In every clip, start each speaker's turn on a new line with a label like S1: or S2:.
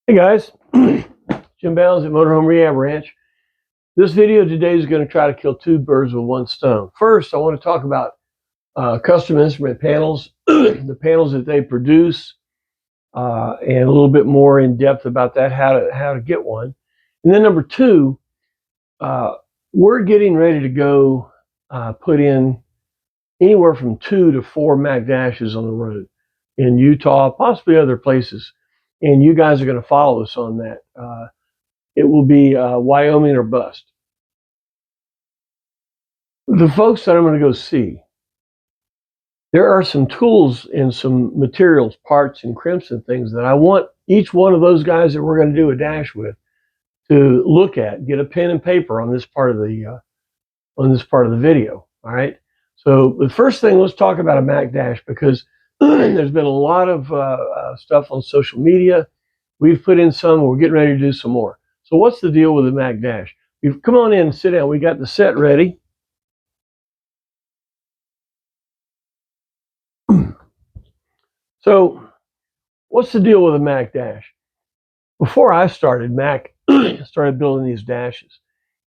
S1: Hey guys, Jim Bounds at Motorhome Rehab Ranch. This video today is going to try to kill two birds with one stone. First, I want to talk about custom instrument panels, the panels that they produce, and a little bit more in depth about that, how to get one. And then number two, uh, we're getting ready to go put in anywhere from 2 to 4 Mac dashes on the road in Utah, possibly other places. And you guys are going to follow us on that. It will be Wyoming or bust. The folks that I'm going to go see, there are some tools and some materials, parts and crimps and things that I want each one of those guys that we're going to do a dash with to look at. Get a pen and paper on this part of the video. All right. So the first thing, let's talk about a Mac dash, because there's been a lot of stuff on social media. We've put in some. We're getting ready to do some more. So what's the deal with the Mac dash? Come on in and sit down. We got the set ready. So what's the deal with a Mac dash? Before I started, Mac started building these dashes.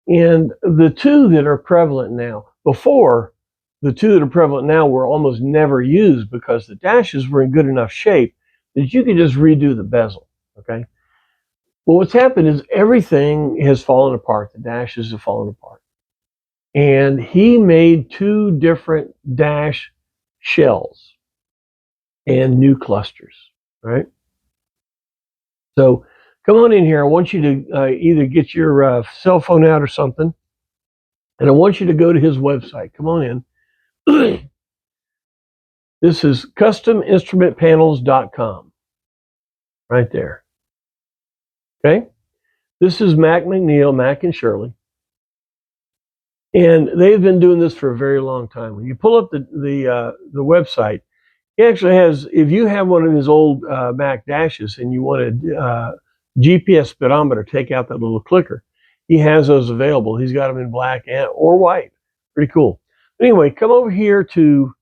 S1: And the two that are prevalent now, before, the two that are prevalent now were almost never used because the dashes were in good enough shape that you could just redo the bezel, okay? Well, what's happened is everything has fallen apart. The dashes have fallen apart. And he made two different dash shells and new clusters, right? So come on in here. I want you to either get your cell phone out or something, and I want you to go to his website. Come on in. This is custominstrumentpanels.com, right there. Okay? This is Mac McNeil, Mac and Shirley. And they've been doing this for a very long time. When you pull up the website, he actually has, if you have one of his old Mac dashes and you want a GPS speedometer, take out that little clicker, he has those available. He's got them in black or white. Pretty cool. Anyway, come over here to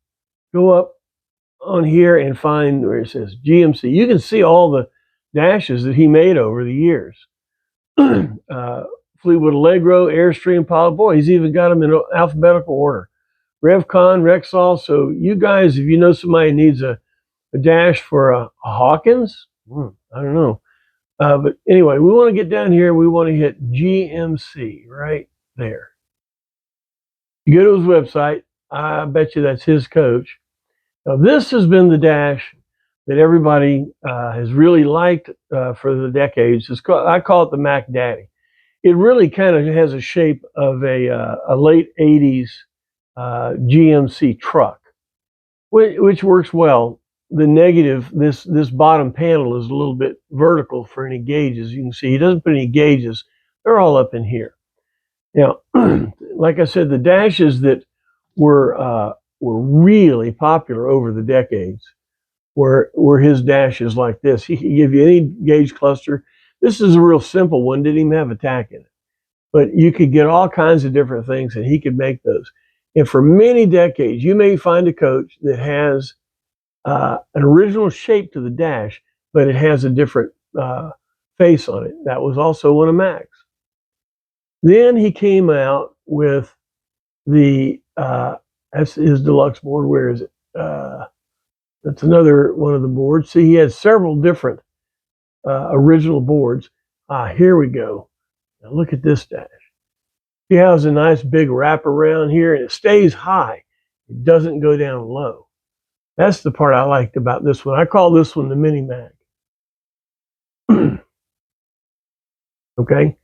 S1: go up on here and find where it says GMC. You can see all the dashes that he made over the years. Fleetwood Allegro, Airstream, Pilot. Boy, he's even got them in alphabetical order. Revcon, Rexall. So you guys, if you know somebody needs a dash for a Hawkins, I don't know. But anyway, we want to get down here. We want to hit GMC right there. You go to his website. I bet you that's his coach. Now, this has been the dash that everybody has really liked for the decades. I call it the Mac Daddy. It really kind of has a shape of a late 80s GMC truck, which works well. The negative, this bottom panel is a little bit vertical for any gauges. You can see he doesn't put any gauges. They're all up in here. Now, like I said, the dashes that were really popular over the decades were his dashes like this. He can give you any gauge cluster. This is a real simple one. Didn't even have a tack in it. But you could get all kinds of different things, and he could make those. And for many decades, you may find a coach that has an original shape to the dash, but it has a different face on it. That was also one of Mac's. Then he came out with that's his deluxe board. Where is it? That's another one of the boards. See, he has several different original boards. Here we go. Now look at this dash. He has a nice big wrap around here, and it stays high. It doesn't go down low. That's the part I liked about this one. I call this one the Mini Mac. Okay.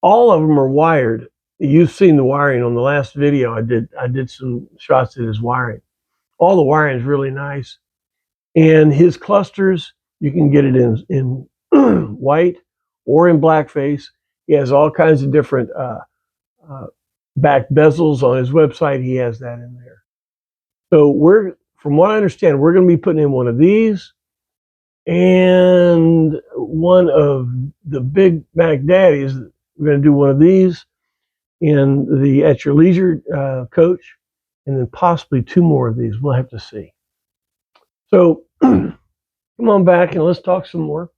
S1: All of them are wired. You've seen the wiring on the last video. I did some shots of his wiring. All the wiring is really nice. And his clusters, you can get it in white or in blackface. He has all kinds of different back bezels on his website. He has that in there. So from what I understand, we're going to be putting in one of these and one of the big Mac Daddies. We're going to do one of these in the At Your Leisure coach, and then possibly two more of these. We'll have to see. So come on back and let's talk some more.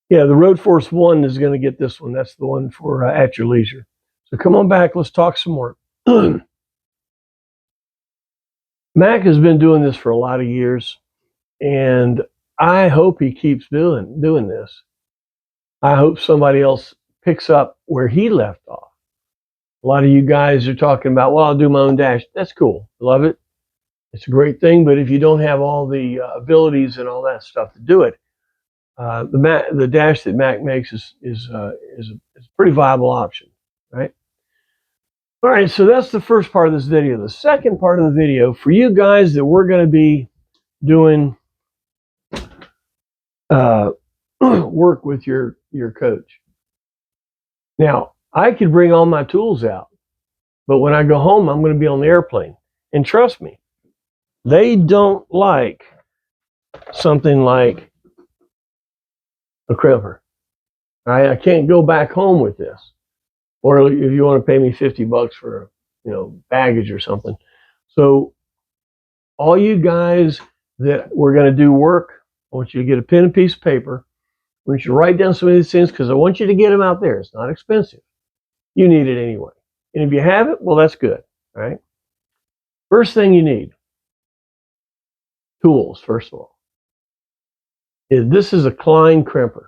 S1: Yeah, the Road Force 1 is going to get this one. That's the one for at your leisure. So come on back. Let's talk some more. Mac has been doing this for a lot of years, and I hope he keeps doing this. I hope somebody else picks up where he left off. A lot of you guys are talking about, well, I'll do my own dash. That's cool. Love it. It's a great thing. But if you don't have all the abilities and all that stuff to do it, the dash that Mac makes is a pretty viable option, right? All right, so that's the first part of this video. The second part of the video, for you guys that we're going to be doing work with your coach. Now, I could bring all my tools out, but when I go home, I'm going to be on the airplane. And trust me, they don't like something like a crimper. Right? I can't go back home with this. Or if you want to pay me $50 for, baggage or something. So all you guys that we're going to do work, I want you to get a pen and piece of paper. I want you to write down some of these things because I want you to get them out there. It's not expensive. You need it anyway. And if you have it, well, that's good, right? First thing you need, tools, first of all. This is a Klein crimper,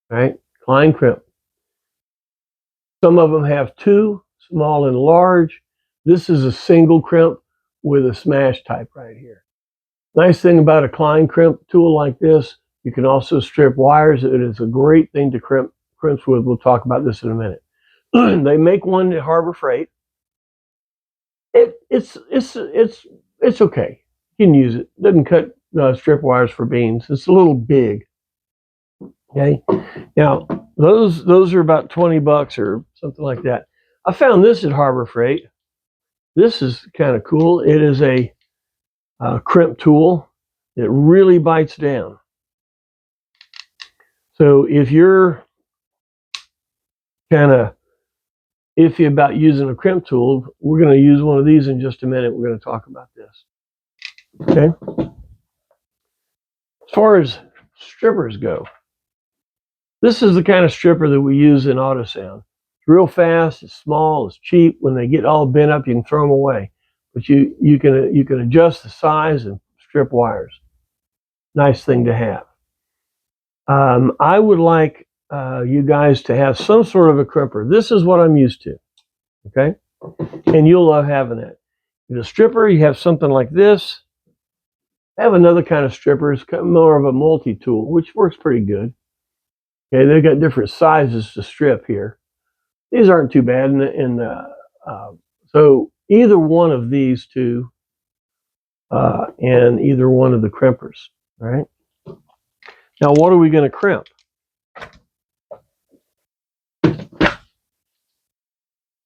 S1: right? Klein crimp. Some of them have two, small and large. This is a single crimp with a smash type right here. Nice thing about a Klein crimp tool like this, you can also strip wires. It is a great thing to crimps with. We'll talk about this in a minute. They make one at Harbor Freight. It's okay. You can use it. Doesn't cut strip wires for beans. It's a little big. Okay. Now those are about $20 or something like that. I found this at Harbor Freight. This is kind of cool. It is a crimp tool. It really bites down. So if you're kind of iffy about using a crimp tool, we're going to use one of these in just a minute. We're going to talk about this. Okay. As far as strippers go, this is the kind of stripper that we use in AutoSound. It's real fast, it's small, it's cheap. When they get all bent up, you can throw them away. But you can adjust the size and strip wires. Nice thing to have. I would like you guys to have some sort of a crimper. This is what I'm used to. Okay? And you'll love having it. The stripper, you have something like this. I have another kind of stripper. It's more of a multi-tool, which works pretty good. Okay, they've got different sizes to strip here. These aren't too bad. So either one of these two and either one of the crimpers. All right. Now, what are we going to crimp?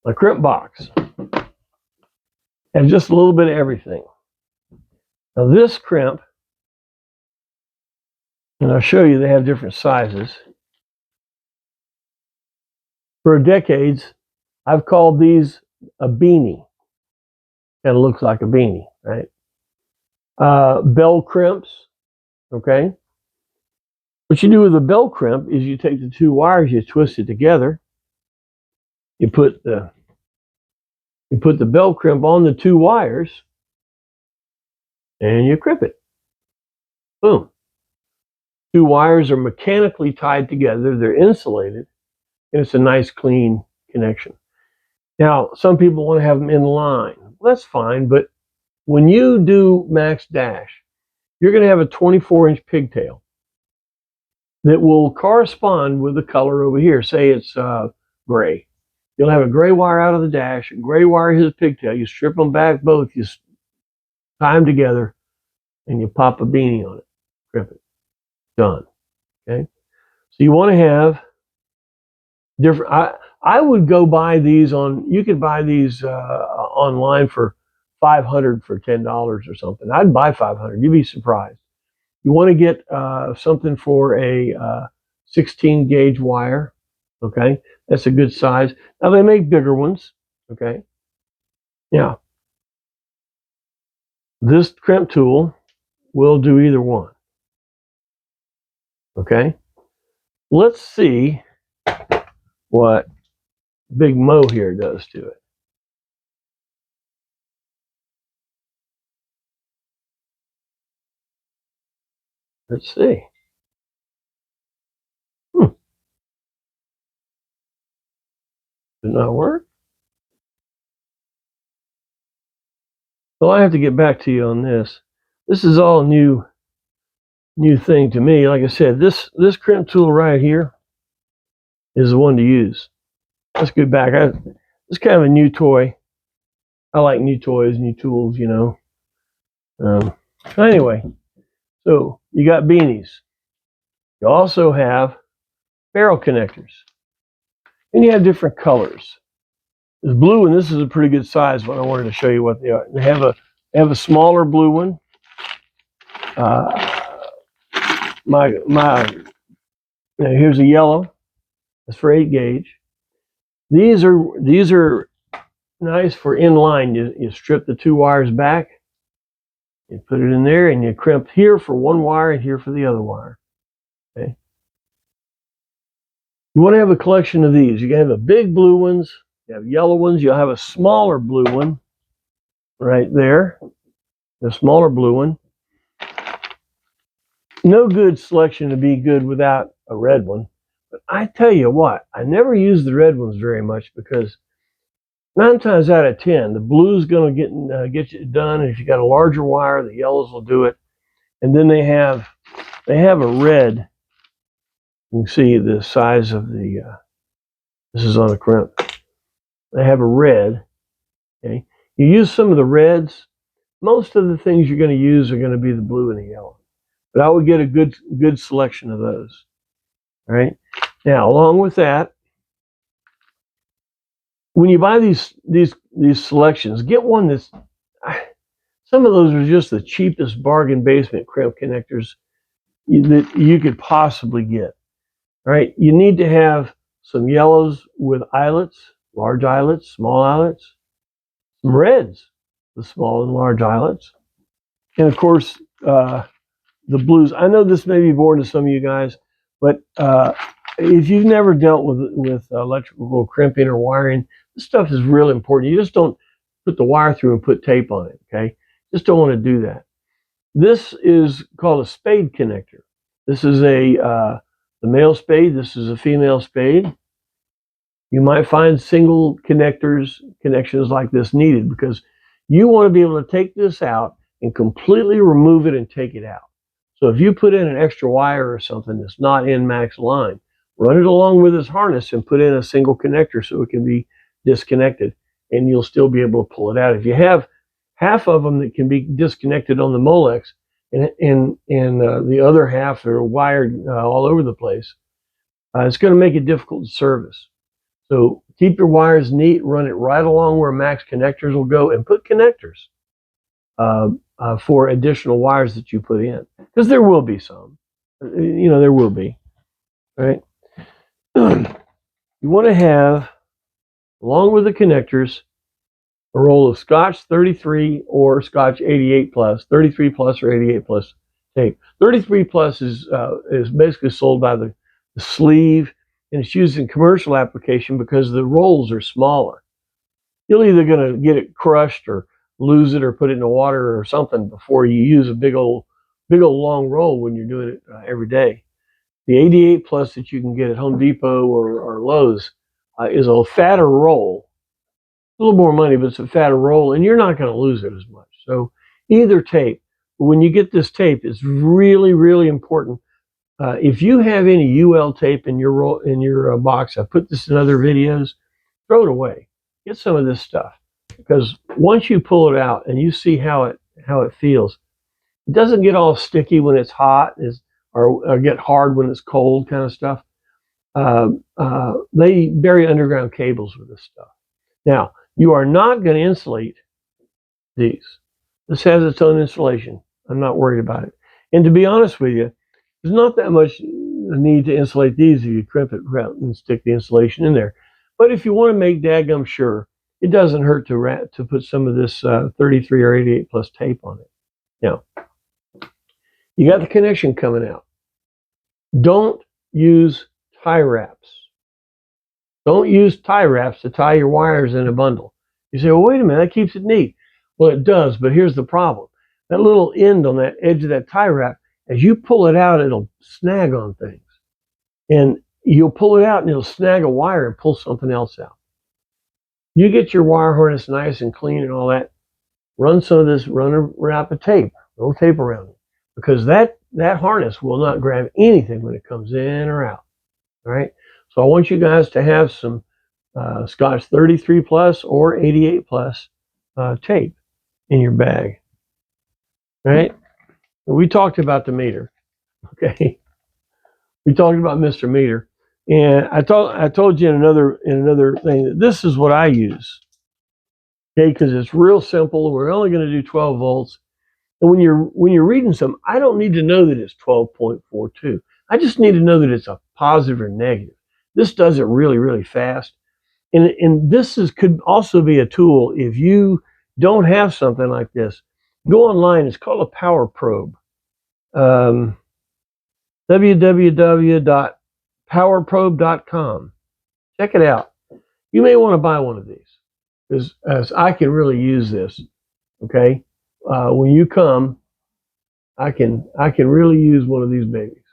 S1: A crimp box. And just a little bit of everything. Now, this crimp, and I'll show you they have different sizes. For decades, I've called these a beanie. Kind of looks like a beanie, right? Bell crimps, okay? What you do with a bell crimp is you take the two wires, you twist it together, you put the bell crimp on the two wires, and you crimp it. Boom. Two wires are mechanically tied together, they're insulated, and it's a nice clean connection. Now, some people want to have them in line. Well, that's fine, but when you do max dash, you're going to have a 24-inch pigtail that will correspond with the color over here. Say it's gray. You'll have a gray wire out of the dash, a gray wire his pigtail. You strip them back both, you tie them together, and you pop a beanie on it. Crimp it. Done. Okay? So you want to have different. I would go buy these on. You could buy these online for $500 for $10 or something. I'd buy $500. You'd be surprised. You want to get something for a 16 gauge wire. Okay, that's a good size. Now they make bigger ones. Okay. Now this crimp tool will do either one. Okay. Let's see what Big Mo here does to it. Let's see. Did not work? Well, I have to get back to you on this. This is all new thing to me. Like I said, this crimp tool right here is the one to use. Let's get back. It's kind of a new toy. I like new toys, new tools, you know. Anyway, so you got beanies. You also have barrel connectors, and you have different colors. There's blue, and this is a pretty good size one. I wanted to show you what they are. They have a smaller blue one. Here's a yellow. That's for 8 gauge. These are nice for inline. You strip the 2 wires back, you put it in there, and you crimp here for 1 wire and here for the other wire. Okay. You want to have a collection of these. You can have the big blue ones, you have yellow ones, you'll have a smaller blue one right there, the smaller blue one. No good selection to be good without a red one. But I tell you what, I never use the red ones very much because 9 times out of 10, the blue's going to get you done. And if you got a larger wire, the yellows will do it. And then they have a red. You can see the size of the. This is on a crimp. They have a red. Okay, you use some of the reds. Most of the things you're going to use are going to be the blue and the yellow. But I would get a good selection of those. All right. Now, along with that, when you buy these selections, get one that's. Some of those are just the cheapest bargain basement crimp connectors that you could possibly get. All right. You need to have some yellows with eyelets, large eyelets, small eyelets, some reds with small and large eyelets, and of course the blues. I know this may be boring to some of you guys, but if you've never dealt with electrical crimping or wiring, this stuff is really important. You just don't put the wire through and put tape on it, okay? Just don't want to do that. This is called a spade connector. This is the male spade. This is a female spade. You might find single connections like this needed because you want to be able to take this out and completely remove it and take it out. So if you put in an extra wire or something that's not in max line, run it along with this harness and put in a single connector so it can be disconnected, and you'll still be able to pull it out. If you have half of them that can be disconnected on the Molex, and the other half are wired all over the place, it's going to make it difficult to service. So keep your wires neat, run it right along where max connectors will go, and put connectors for additional wires that you put in, because there will be some. You know, there will be, right? You want to have, along with the connectors, a roll of Scotch 33 or Scotch 88 plus, 33 plus or 88 plus tape. 33 plus is basically sold by the sleeve, and it's used in commercial application because the rolls are smaller. You're either going to get it crushed or lose it or put it in the water or something before you use a big old long roll when you're doing it every day. The 88 plus that you can get at Home Depot or Lowe's is a fatter roll. A little more money, but it's a fatter roll, and you're not going to lose it as much. So either tape. But when you get this tape, it's really, really important. If you have any UL tape in your box, I put this in other videos, throw it away. Get some of this stuff, because once you pull it out and you see how it feels, it doesn't get all sticky when it's hot, or get hard when it's cold, kind of stuff. They bury underground cables with this stuff. Now, you are not going to insulate these. This has its own insulation. I'm not worried about it. And to be honest with you, there's not that much need to insulate these if you crimp it and stick the insulation in there. But if you want to make dadgum sure, it doesn't hurt to put some of this 33 or 88 plus tape on it. Now, you got the connection coming out. Don't use tie wraps. Don't use tie wraps to tie your wires in a bundle. You say, well, wait a minute, that keeps it neat. Well, it does, but here's the problem. That little end on that edge of that tie wrap, as you pull it out, it'll snag on things. And you'll pull it out and it'll snag a wire and pull something else out. You get your wire harness nice and clean and all that. Run some of this, run a wrap of tape, a little tape around it. Because that harness will not grab anything when it comes in or out. All right? So I want you guys to have some Scotch 33 plus or 88 plus tape in your bag. All right? We talked about the meter. Okay? We talked about Mr. Meter. And I told you in another thing that this is what I use. Okay, because it's real simple. We're only going to do 12 volts. And when you're reading something, I don't need to know that it's 12.42. I just need to know that it's a positive or negative. This does it really, really fast. And this could also be a tool if you don't have something like this. Go online. It's called a power probe. www.powerprobe.com. Check it out. You may want to buy one of these because I can really use this. Okay, when you come, I can really use one of these babies.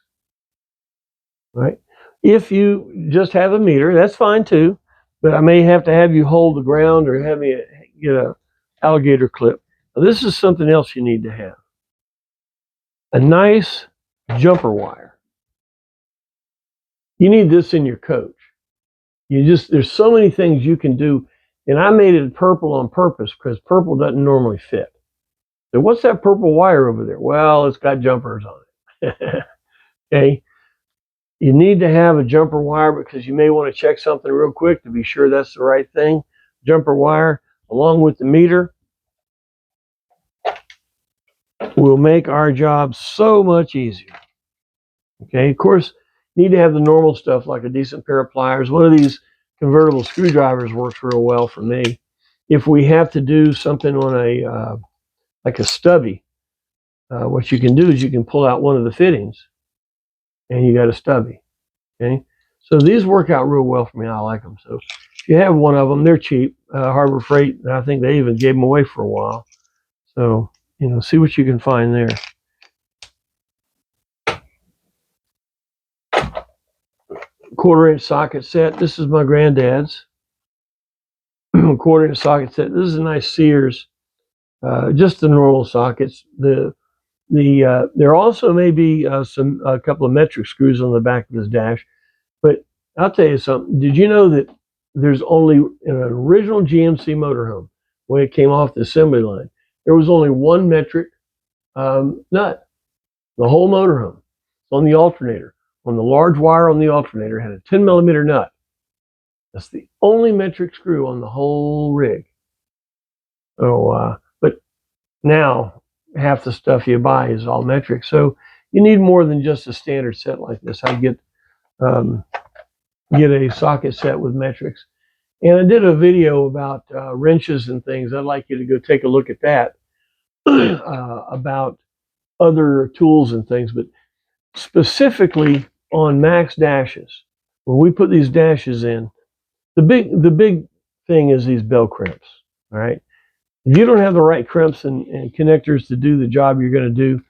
S1: All right. If you just have a meter, that's fine too. But I may have to have you hold the ground or have me get a alligator clip. Now, this is something else you need to have. A nice jumper wire. You need this in your coach. There's so many things you can do. And I made it purple on purpose because purple doesn't normally fit. So what's that purple wire over there? Well, it's got jumpers on it. Okay. You need to have a jumper wire because you may want to check something real quick to be sure that's the right thing. Jumper wire along with the meter will make our job so much easier. Okay, of course, you need to have the normal stuff like a decent pair of pliers. One of these convertible screwdrivers works real well for me. If we have to do something on a like a stubby, what you can do is you can pull out one of the fittings and you got a stubby. Okay, so these work out real well for me. I like them. So if you have one of them, they're cheap. Harbor Freight, I think they even gave them away for a while. So, see what you can find there. Quarter-inch socket set. This is my granddad's. Quarter-inch socket set. This is a nice Sears. Just the normal sockets. There also may be a couple of metric screws on the back of this dash. But I'll tell you something. Did you know that there's only in an original GMC motorhome, when it came off the assembly line, there was only one metric nut. The whole motorhome on the alternator. On the large wire on the alternator had a 10 millimeter nut. That's the only metric screw on the whole rig. So, but now half the stuff you buy is all metric. So you need more than just a standard set like this. I get a socket set with metrics. And I did a video about wrenches and things. I'd like you to go take a look at that about other tools and things, but specifically on Max dashes. When we put these dashes in, the big thing is these bell crimps. All right. If you don't have the right crimps and connectors to do the job you're going to do,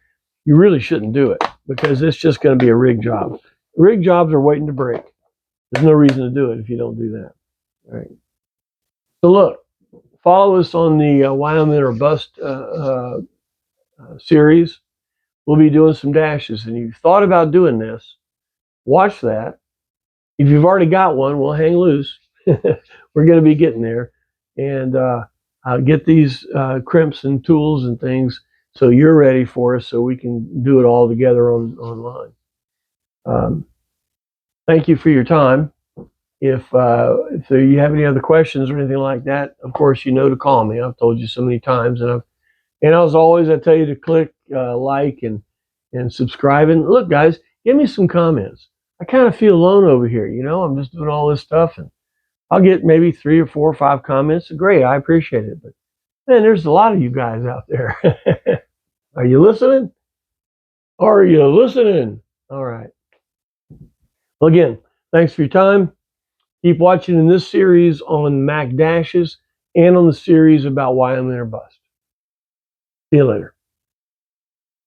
S1: you really shouldn't do it because it's just going to be a rig job. Rig jobs are waiting to break. There's no reason to do it if you don't do that. All right. So look, follow us on the Wyoming or Bust series. We'll be doing some dashes, and you've thought about doing this, watch that. If you've already got one, well, hang loose. We're going to be getting there, and get these crimps and tools and things so you're ready for us, so we can do it all together online. Thank you for your time. If you have any other questions or anything like that, of course, you know to call me. I've told you so many times, and as always, I tell you to click like and subscribe. And look, guys, give me some comments. I kind of feel alone over here. I'm just doing all this stuff, and I'll get maybe 3 or 4 or 5 comments. Great, I appreciate it. But man, there's a lot of you guys out there. Are you listening? Are you listening? All right. Well, again, Thanks for your time. Keep watching in this series on Mac dashes and on the series about why I'm in or bust. See you later.